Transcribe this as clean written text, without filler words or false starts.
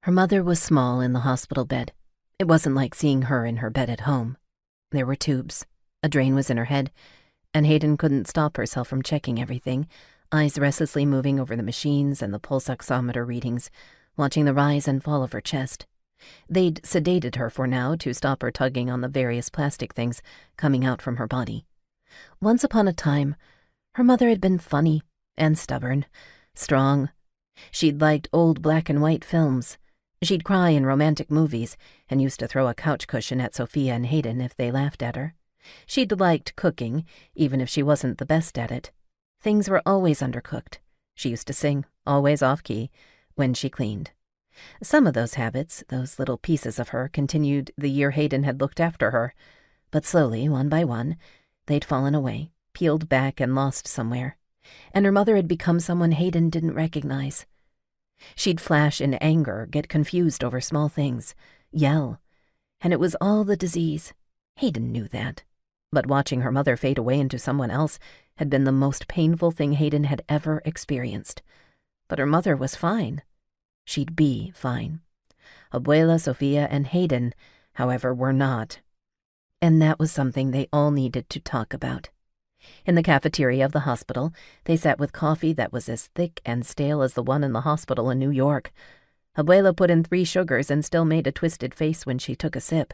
Her mother was small in the hospital bed. It wasn't like seeing her in her bed at home. There were tubes. A drain was in her head, and Hayden couldn't stop herself from checking everything, eyes restlessly moving over the machines and the pulse oximeter readings, watching the rise and fall of her chest. They'd sedated her for now to stop her tugging on the various plastic things coming out from her body. Once upon a time, her mother had been funny and stubborn, strong. She'd liked old black and white films. She'd cry in romantic movies and used to throw a couch cushion at Sophia and Hayden if they laughed at her. She'd liked cooking, even if she wasn't the best at it. Things were always undercooked. She used to sing, always off-key, when she cleaned. Some of those habits, those little pieces of her, continued the year Hayden had looked after her, but slowly, one by one, they'd fallen away, peeled back and lost somewhere, and her mother had become someone Hayden didn't recognize. She'd flash in anger, get confused over small things, yell, and it was all the disease. Hayden knew that. But watching her mother fade away into someone else had been the most painful thing Hayden had ever experienced. But her mother was fine. She'd be fine. Abuela, Sophia, and Hayden, however, were not. And that was something they all needed to talk about. In the cafeteria of the hospital, they sat with coffee that was as thick and stale as the one in the hospital in New York. Abuela put in 3 sugars and still made a twisted face when she took a sip.